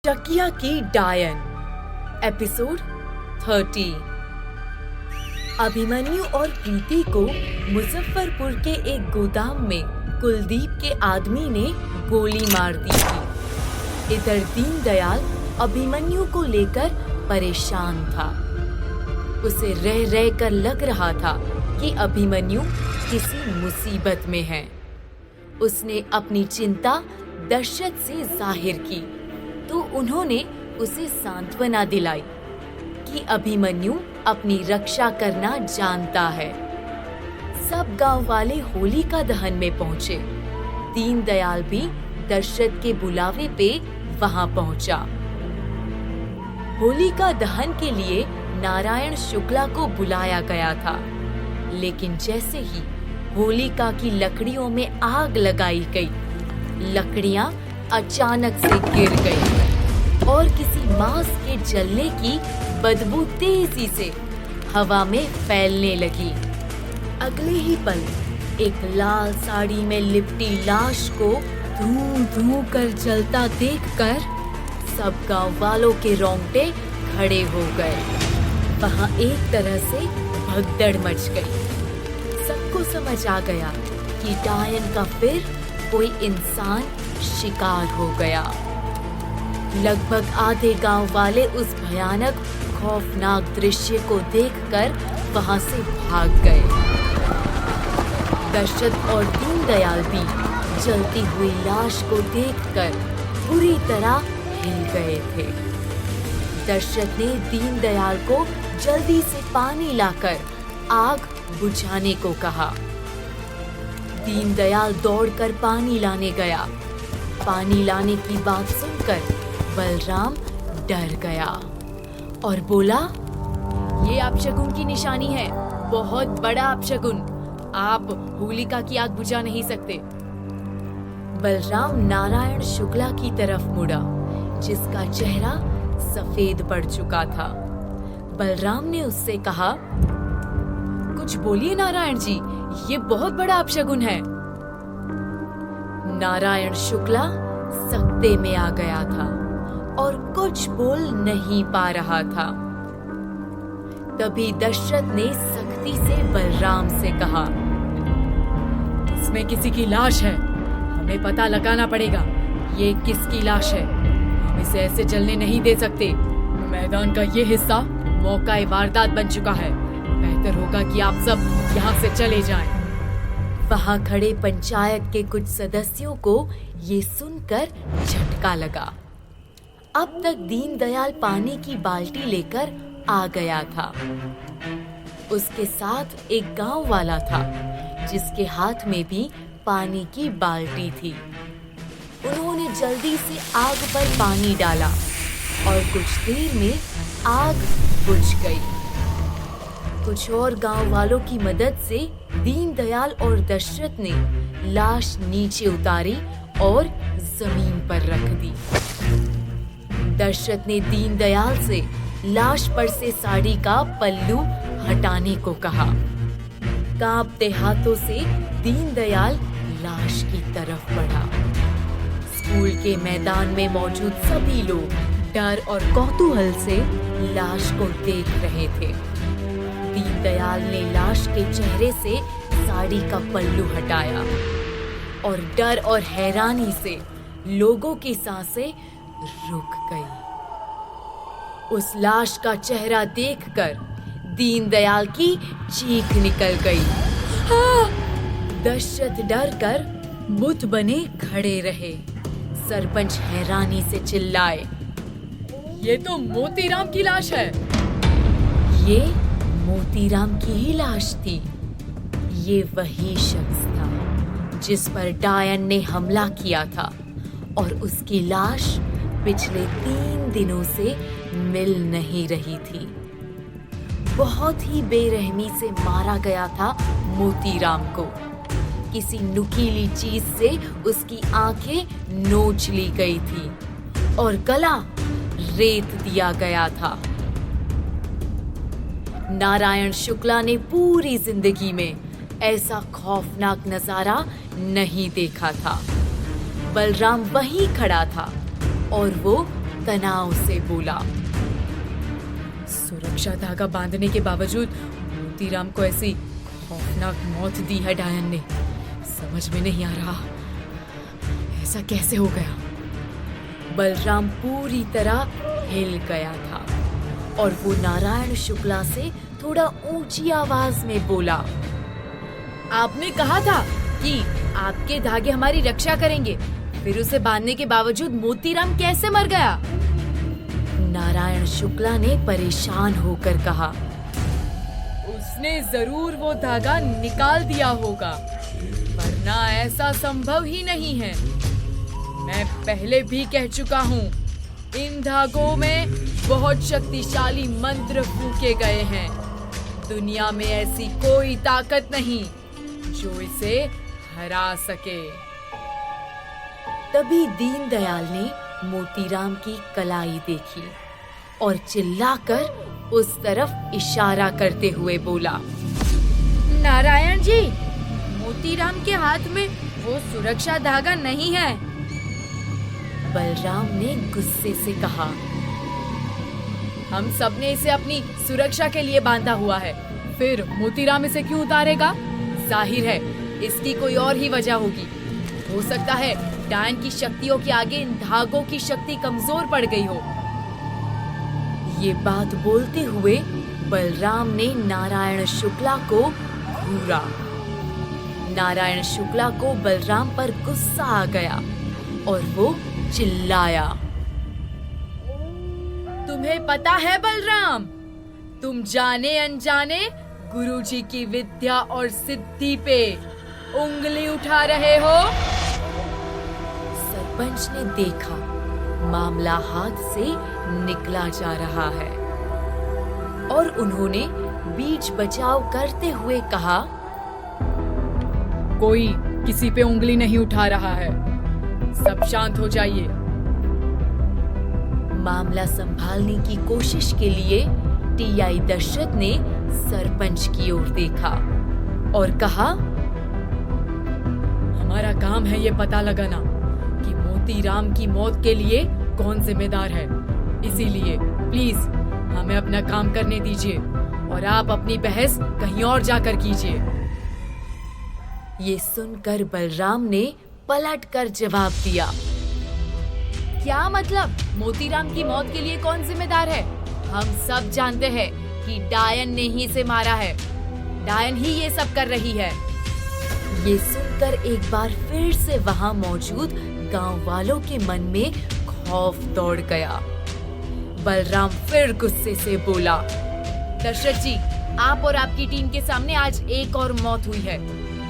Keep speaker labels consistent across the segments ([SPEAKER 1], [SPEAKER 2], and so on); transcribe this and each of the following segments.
[SPEAKER 1] चकिया की डायन एपिसोड 30। अभिमन्यु और प्रीति को मुजफ्फरपुर के एक गोदाम में कुलदीप के आदमी ने गोली मार दी थी। इधर दीनदयाल अभिमन्यु को लेकर परेशान था। उसे रह रह कर लग रहा था कि अभिमन्यु किसी मुसीबत में है। उसने अपनी चिंता दशरथ से जाहिर की तो उन्होंने उसे सांत्वना दिलाई कि अभिमन्यु अपनी रक्षा करना जानता है। सब गांव वाले होलिका दहन में पहुंचे। दीनदयाल भी दशरथ के बुलावे पे वहां पहुंचा। होलिका दहन के लिए नारायण शुक्ला को बुलाया गया था, लेकिन जैसे ही होलिका की लकड़ियों में आग लगाई गई, लकड़ियां अचानक से गिर गई और किसी मांस के जलने की बदबू तेजी से हवा में फैलने लगी। अगले ही पल एक लाल साड़ी में लिपटी लाश को धूं धूं कर जलता देखकर सब गांव वालों के रोंगटे खड़े हो गए। वहां एक तरह से भगदड़ मच गई। सबको समझ आ गया कि डायन का फिर कोई इंसान शिकार हो गया। लगभग आधे गांव वाले उस भयानक खौफनाक दृश्य को देखकर वहां से भाग गए। दशरथ और दीनदयाल भी जलती हुई लाश को देखकर बुरी तरह हिल गए थे। दशरथ ने दीनदयाल को जल्दी से पानी लाकर आग बुझाने को कहा। दीनदयाल दौड़कर पानी लाने गया। पानी लाने की बात सुनकर बलराम डर गया और बोला, ये अपशगुन की निशानी है, बहुत बड़ा अपशगुन। आप होलिका की आग बुझा नहीं सकते। बलराम नारायण शुक्ला की तरफ मुड़ा, जिसका चेहरा सफेद पड़ चुका था। बलराम ने उससे कहा, कुछ बोलिए नारायण जी, ये बहुत बड़ा अपशगुन है। नारायण शुक्ला सकते में आ गया था और कुछ बोल नहीं पा रहा था। तभी दशरथ ने सख्ती से बलराम से कहा, इसमें किसी की लाश है, हमें पता लगाना पड़ेगा ये किसकी लाश है। हम इसे ऐसे जलने नहीं दे सकते। मैदान का ये हिस्सा मौका वारदात बन चुका है। बेहतर होगा कि आप सब यहाँ से चले जाएं। वहां खड़े पंचायत के कुछ सदस्यों को ये सुनकर झटका लगा। अब तक दीनदयाल पानी की बाल्टी लेकर आ गया था। उसके साथ एक गांव वाला था, जिसके हाथ में भी पानी की बाल्टी थी। उन्होंने जल्दी से आग पर पानी डाला और कुछ देर में आग बुझ गई। कुछ और गांव वालों की मदद से दीनदयाल और दशरथ ने लाश नीचे उतारी और जमीन पर रख दी। दशरथ ने दीनदयाल से लाश पर से साड़ी का पल्लू हटाने को कहा। कांपते हाथों से दीनदयाल लाश की तरफ बढ़ा। स्कूल के मैदान में मौजूद सभी लोग डर और कौतूहल से लाश को देख रहे थे। दीनदयाल ने लाश के चेहरे से साड़ी का पल्लू हटाया और डर और हैरानी से लोगों की सांसें रुक गई। उस लाश का चेहरा देखकर दीनदयाल की चीख निकल गई। हाँ! दशरथ डर कर बुत बने खड़े रहे। सरपंच हैरानी से चिल्लाए, ये तो मोतीराम की लाश है। ये मोतीराम की ही लाश थी। ये वही शख्स था जिस पर डायन ने हमला किया था और उसकी लाश पिछले 3 दिनों से मिल नहीं रही थी। बहुत ही बेरहमी से मारा गया था मोतीराम को। किसी नुकीली चीज से उसकी आंखें नोच ली गई थी और गला रेत दिया गया था। नारायण शुक्ला ने पूरी जिंदगी में ऐसा खौफनाक नजारा नहीं देखा था। बलराम वहीं खड़ा था और वो तनाव से बोला। सुरक्षा धागा बांधने के बावजूद मोतीराम को ऐसी खौफनाक मौत दी है डायन ने। समझ में नहीं आ रहा ऐसा कैसे हो गया। बलराम पूरी तरह हिल गया था और वो नारायण शुक्ला से थोड़ा ऊंची आवाज में बोला, आपने कहा था कि आपके धागे हमारी रक्षा करेंगे, फिर उसे बांधने के बावजूद मोतीराम कैसे मर गया? नारायण शुक्ला ने परेशान होकर कहा, उसने जरूर वो धागा निकाल दिया होगा, वरना ऐसा संभव ही नहीं है। मैं पहले भी कह चुका हूँ, इन धागों में बहुत शक्तिशाली मंत्र फूके गए हैं। दुनिया में ऐसी कोई ताकत नहीं जो इसे हरा सके। तभी दीनदयाल ने मोतीराम की कलाई देखी और चिल्लाकर उस तरफ इशारा करते हुए बोला, नारायण जी, मोतीराम के हाथ में वो सुरक्षा धागा नहीं है। बलराम ने गुस्से से कहा, हम सबने इसे अपनी सुरक्षा के लिए बांधा हुआ है, फिर मोतीराम इसे क्यों उतारेगा? जाहिर है इसकी कोई और ही वजह होगी। हो सकता है डायन की शक्तियों के आगे इन धागों की शक्ति कमजोर पड़ गई हो। ये बात बोलते हुए बलराम ने नारायण शुक्ला को घूरा। नारायण शुक्ला को बलराम पर गुस्सा आ गया और वो चिल्लाया, तुम्हें पता है बलराम, तुम जाने अनजाने गुरुजी की विद्या और सिद्धि पे उंगली उठा रहे हो। सरपंच ने देखा मामला हाथ से निकला जा रहा है और उन्होंने बीच बचाव करते हुए कहा, कोई किसी पे उंगली नहीं उठा रहा है, सब शांत हो जाइए। मामला संभालने की कोशिश के लिए टीआई दशरथ ने सरपंच की ओर देखा और कहा, हमारा काम है ये पता लगाना कि मोतीराम की मौत के लिए कौन जिम्मेदार है। इसीलिए प्लीज हमें अपना काम करने दीजिए और आप अपनी बहस कहीं और जाकर कीजिए। ये सुनकर बलराम ने पलटकर जवाब दिया, क्या मतलब? मोतीराम की मौत के लिए कौन जिम्मेदार है? हम सब जानते हैं कि डायन ने ही इसे मारा है। डायन ही ये सब कर रही है। ये सुनकर एक बार फिर से वहां मौजूद गांव वालों के मन में खौफ दौड़ गया। बलराम फिर गुस्से से बोला, दशरथ जी, आप और आपकी टीम के सामने आज एक और मौत हुई है।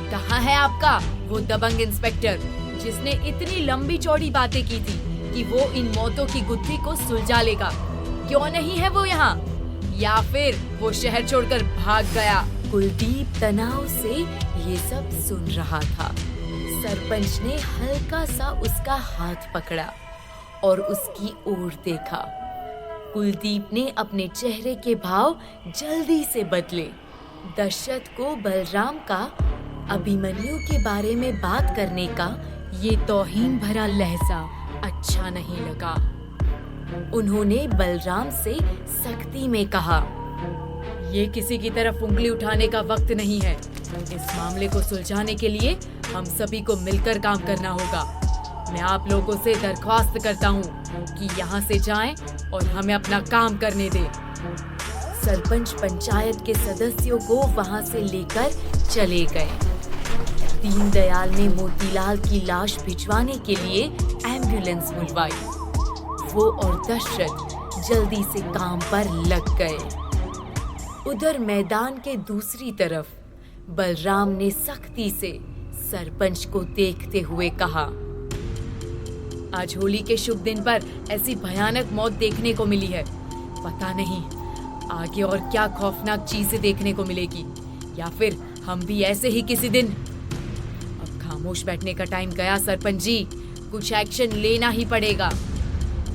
[SPEAKER 1] कहाँ है आपका वो दबंग इंस्पेक्टर जिसने इतनी लंबी चौड़ी बातें की थी कि वो इन मौतों की गुत्थी को सुलझा लेगा? क्यों नहीं है वो यहाँ? या फिर वो शहर छोड़कर भाग गया? कुलदीप तनाव से ये सब सुन रहा था। सरपंच ने हल्का सा उसका हाथ पकड़ा और उसकी ओर देखा। कुलदीप ने अपने चेहरे के भाव जल्दी से बदले। दशरथ को बलराम का अभिमन्यु के बारे में बात करने का ये तौहीन भरा लहजा अच्छा नहीं लगा। उन्होंने बलराम से सख्ती में कहा, ये किसी की तरफ उंगली उठाने का वक्त नहीं है। इस मामले को सुलझाने के लिए हम सभी को मिलकर काम करना होगा। मैं आप लोगों से दरख्वास्त करता हूँ कि यहाँ से जाएं और हमें अपना काम करने दें। सरपंच पंचायत के सदस्यों को वहाँ से लेकर चले गए। दीनदयाल ने मोतीलाल की लाश भिजवाने के लिए एम्बुलेंस बुलवाई। वो और दशरथ जल्दी से काम पर लग गए। उधर मैदान के दूसरी तरफ बलराम ने सख्ती से सरपंच को देखते हुए कहा, आज होली के शुभ दिन पर ऐसी भयानक मौत देखने को मिली है। पता नहीं आगे और क्या खौफनाक चीजें देखने को मिलेगी, या फिर हम भी ऐसे ही किसी दिन। अब खामोश बैठने का टाइम गया सरपंच जी, कुछ एक्शन लेना ही पड़ेगा।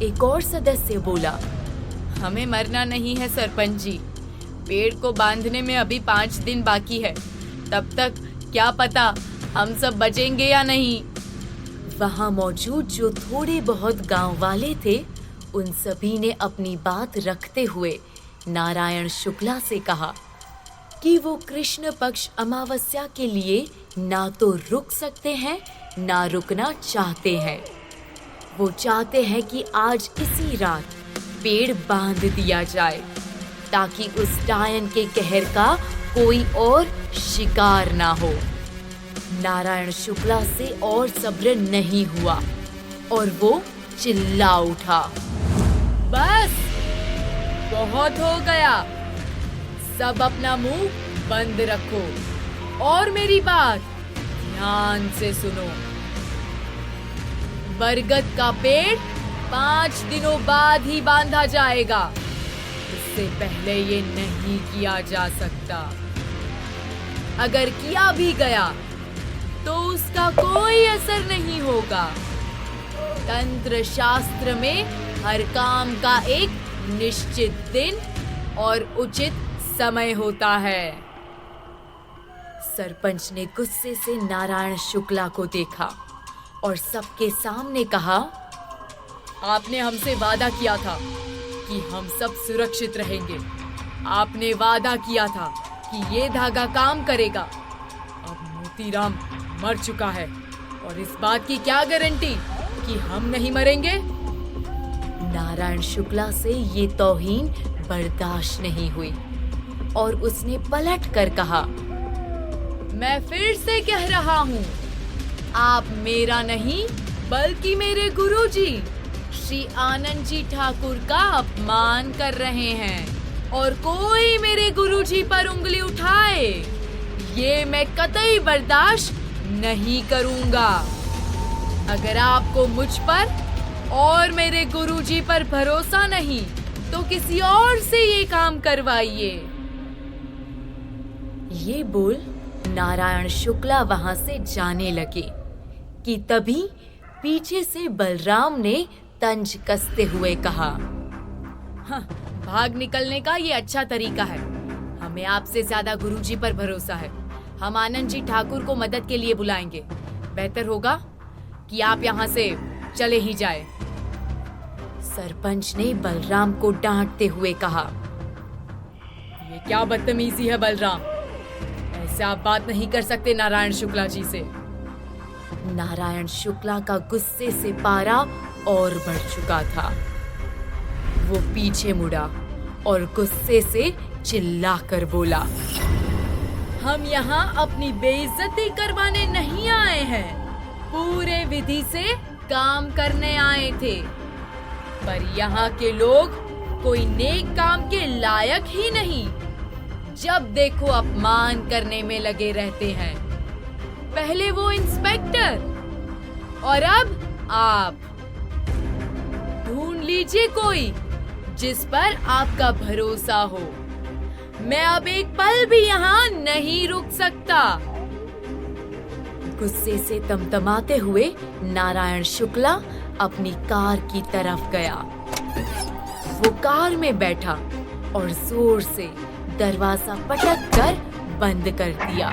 [SPEAKER 1] एक और सदस्य बोला, हमें मरना नहीं है सरपंच जी, पेड़ को बांधने में अभी 5 दिन बाकी है, तब तक क्या पता हम सब बचेंगे या नहीं। वहाँ मौजूद जो थोड़े बहुत गांव वाले थे उन सभी ने अपनी बात रखते हुए नारायण शुक्ला से कहा कि वो कृष्ण पक्ष अमावस्या के लिए ना तो रुक सकते हैं ना रुकना चाहते हैं। वो चाहते हैं कि आज इसी रात पेड़ बांध दिया जाए ताकि उस डायन के कहर का कोई और शिकार ना हो। नारायण शुक्ला से और सब्र नहीं हुआ और वो चिल्ला उठा, बस बहुत हो गया, सब अपना मुंह बंद रखो और मेरी बात ध्यान से सुनो। बरगद का पेड़ 5 दिनों बाद ही बांधा जाएगा, इससे पहले ये नहीं किया जा सकता। अगर किया भी गया तो उसका कोई असर नहीं होगा। तंत्र शास्त्र में हर काम का एक निश्चित दिन और उचित समय होता है। सरपंच ने गुस्से से नारायण शुक्ला को देखा और सबके सामने कहा, आपने हमसे वादा किया था कि हम सब सुरक्षित रहेंगे। आपने वादा किया था कि ये धागा काम करेगा। अब मोतीराम मर चुका है और इस बात की क्या गारंटी कि हम नहीं मरेंगे? नारायण शुक्ला से ये तौहीन बर्दाश्त नहीं हुई और उसने पलट कर कहा, मैं फिर से कह रहा हूँ, आप मेरा नहीं बल्कि मेरे गुरुजी श्री आनंद जी ठाकुर का अपमान कर रहे हैं और कोई मेरे गुरुजी पर उंगली उठाए ये मैं कतई बर्दाश्त नहीं करूँगा। अगर आपको मुझ पर और मेरे गुरुजी पर भरोसा नहीं तो किसी और से ये काम करवाइए। ये बोल नारायण शुक्ला वहां से जाने लगे कि तभी पीछे से बलराम ने तंज कसते हुए कहा, हाँ, भाग निकलने का ये अच्छा तरीका है। हमें आपसे ज्यादा गुरुजी पर भरोसा है। हम आनंद जी ठाकुर को मदद के लिए बुलाएंगे। बेहतर होगा कि आप यहाँ से चले ही जाए। सरपंच ने बलराम को डांटते हुए कहा, ये क्या बदतमीजी है बलराम, ऐसे आप बात नहीं कर सकते नारायण शुक्ला जी से। नारायण शुक्ला का गुस्से से पारा और बढ़ चुका था। वो पीछे मुड़ा और गुस्से से चिल्लाकर बोला, हम यहाँ अपनी बेइज्जती करवाने नहीं आए हैं, पूरे विधि से काम करने आए थे। पर यहाँ के लोग कोई नेक काम के लायक ही नहीं। जब देखो अपमान करने में लगे रहते हैं। पहले वो इंस्पेक्टर और अब आप। ढूंढ लीजिए कोई जिस पर आपका भरोसा हो। मैं अब एक पल भी यहाँ नहीं रुक सकता। गुस्से से तमतमाते हुए नारायण शुक्ला अपनी कार की तरफ गया। वो कार में बैठा और जोर से दरवाजा पटक कर बंद कर दिया।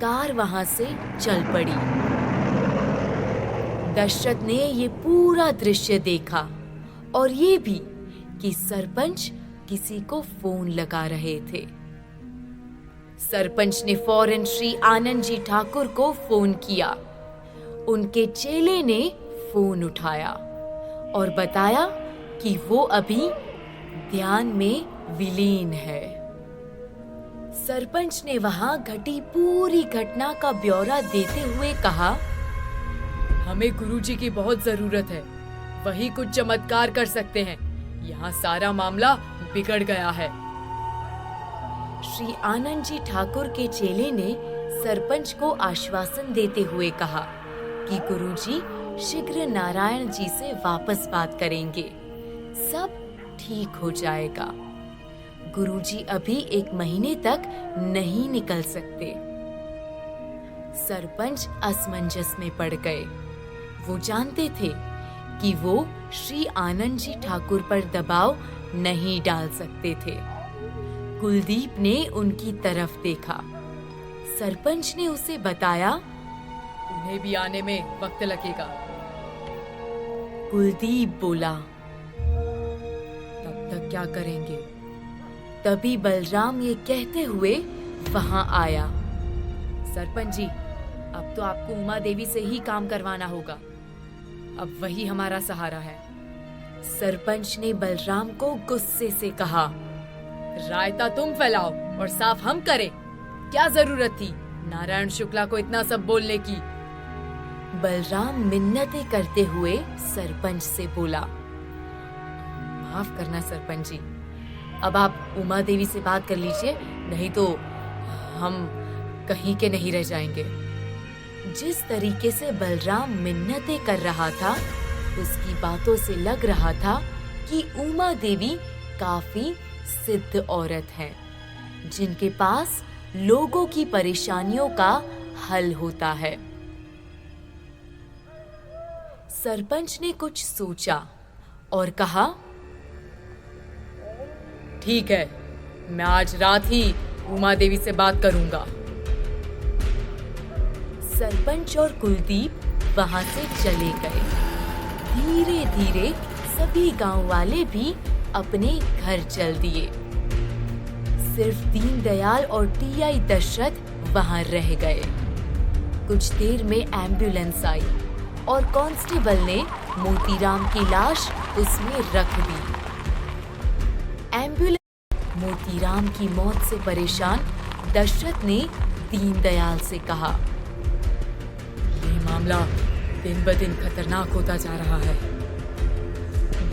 [SPEAKER 1] कार वहां से चल पड़ी। दशरथ ने ये पूरा दृश्य देखा और ये भी कि सरपंच किसी को फोन लगा रहे थे। सरपंच ने फौरन श्री आनंद जी ठाकुर को फोन किया। उनके चेले ने फोन उठाया और बताया कि वो अभी ध्यान में विलीन है। सरपंच ने वहां घटी पूरी घटना का ब्यौरा देते हुए कहा, हमें गुरुजी की बहुत जरूरत है, वही कुछ चमत्कार कर सकते हैं। यहाँ सारा मामला बिगड़ गया है। श्री आनंद जी ठाकुर के चेले ने सरपंच को आश्वासन देते हुए कहा कि गुरुजी शीघ्र नारायण जी से वापस बात करेंगे, सब ठीक हो जाएगा। गुरुजी अभी 1 महीने तक नहीं निकल सकते। सरपंच असमंजस में पड़ गए। वो जानते थे कि वो श्री आनंद जी ठाकुर पर दबाव नहीं डाल सकते थे। कुलदीप ने उनकी तरफ देखा। सरपंच ने उसे बताया, उन्हें भी आने में वक्त लगेगा। कुलदीप बोला, तक क्या करेंगे। तभी बलराम ये कहते हुए वहां आया। सरपंच जी, अब तो आपको उमा देवी से ही काम करवाना होगा। अब वही हमारा सहारा है। सरपंच ने बलराम को गुस्से से कहा। रायता तुम फैलाओ और साफ हम करें। क्या जरूरत थी नारायण शुक्ला को इतना सब बोलने की। बलराम मिन्नतें करते हुए सरपंच से बोला। माफ करना सरपंच जी, अब आप उमा देवी से बात कर लीजिए, नहीं तो हम कहीं के नहीं रह जाएंगे। जिस तरीके से बलराम मिन्नतें कर रहा था, उसकी बातों से लग रहा था कि उमा देवी काफी सिद्ध औरत है, जिनके पास लोगों की परेशानियों का हल होता है। सरपंच ने कुछ सोचा और कहा, ठीक है, मैं आज रात ही उमा देवी से बात करूंगा। सरपंच और कुलदीप वहां से चले गए। धीरे धीरे सभी गांव वाले भी अपने घर चल दिए। सिर्फ दीनदयाल और टीआई दशरथ वहां रह गए। कुछ देर में एम्बुलेंस आई और कांस्टेबल ने मोतीराम की लाश उसमें रख दी। एम्बुलेंस मोतीराम की मौत से परेशान दशरथ ने दीनदयाल से कहा, ये मामला दिन ब दिन खतरनाक होता जा रहा है।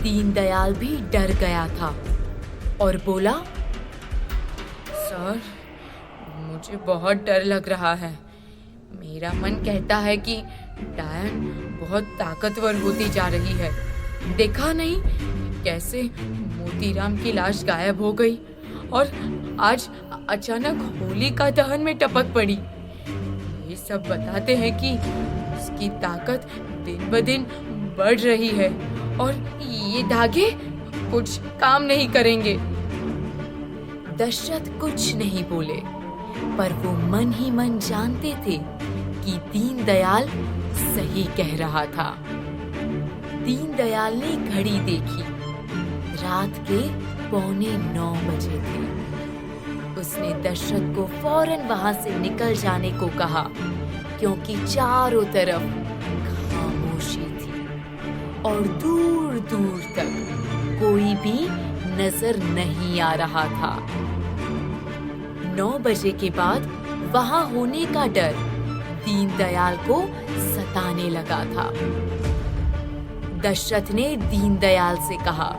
[SPEAKER 1] दीनदयाल भी डर गया था और बोला, सर, मुझे बहुत डर लग रहा है। मेरा मन कहता है कि डायन बहुत ताकतवर होती जा रही है। देखा नहीं कैसे मोतीराम की लाश गायब हो गई और आज अचानक होलिका दहन में टपक पड़ी। ये सब बताते हैं कि उसकी ताकत दिन ब दिन बढ़ रही है और ये धागे कुछ काम नहीं करेंगे। दशरथ कुछ नहीं बोले, पर वो मन ही मन जानते थे कि दीनदयाल सही कह रहा था। दीनदयाल ने घड़ी देखी। रात के 8:45 बजे थे। उसने दशरथ को फौरन वहां से निकल जाने को कहा, क्योंकि चारों तरफ खामोशी थी और दूर दूर तक कोई भी नजर नहीं आ रहा था। 9 बजे के बाद वहां होने का डर दीनदयाल को सताने लगा था। दशरथ ने दीनदयाल से कहा,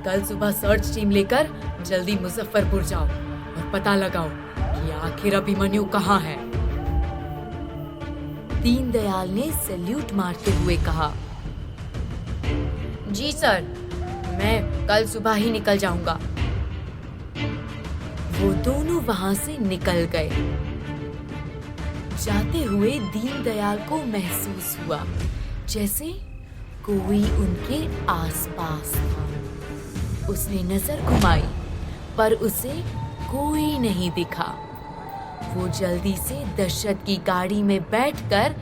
[SPEAKER 1] कल सुबह सर्च टीम लेकर जल्दी मुजफ्फरपुर जाओ और पता लगाओ कि आखिर अभिमन्यु कहाँ है। दीनदयाल ने सैल्यूट मारते हुए कहा, जी सर, मैं कल सुबह ही निकल जाऊंगा। वो दोनों वहां से निकल गए। जाते हुए दीनदयाल को महसूस हुआ जैसे कोई उनके आसपास था। उसने नजर घुमाई, पर उसे कोई नहीं दिखा। वो जल्दी से दशरथ की गाड़ी में बैठकर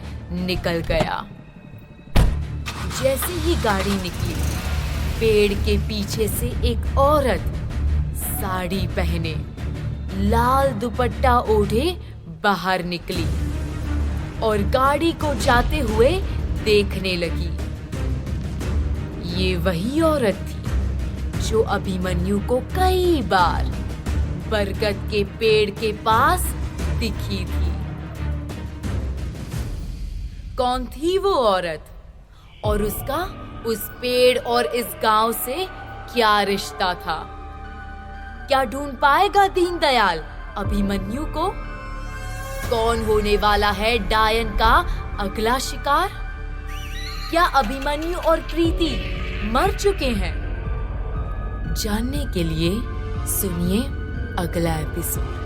[SPEAKER 1] निकल गया। जैसे ही गाड़ी निकली, पेड़ के पीछे से एक औरत साड़ी पहने, लाल दुपट्टा ओढ़े बाहर निकली और गाड़ी को जाते हुए देखने लगी। ये वही औरत थी जो अभिमन्यु को कई बार बरगद के पेड़ के पास दिखी थी। कौन थी वो औरत और उसका उस पेड़ और इस गांव से क्या रिश्ता था? क्या ढूंढ पाएगा दीनदयाल अभिमन्यु को? कौन होने वाला है डायन का अगला शिकार? क्या अभिमन्यु और प्रीति मर चुके हैं? जानने के लिए सुनिए अगला एपिसोड।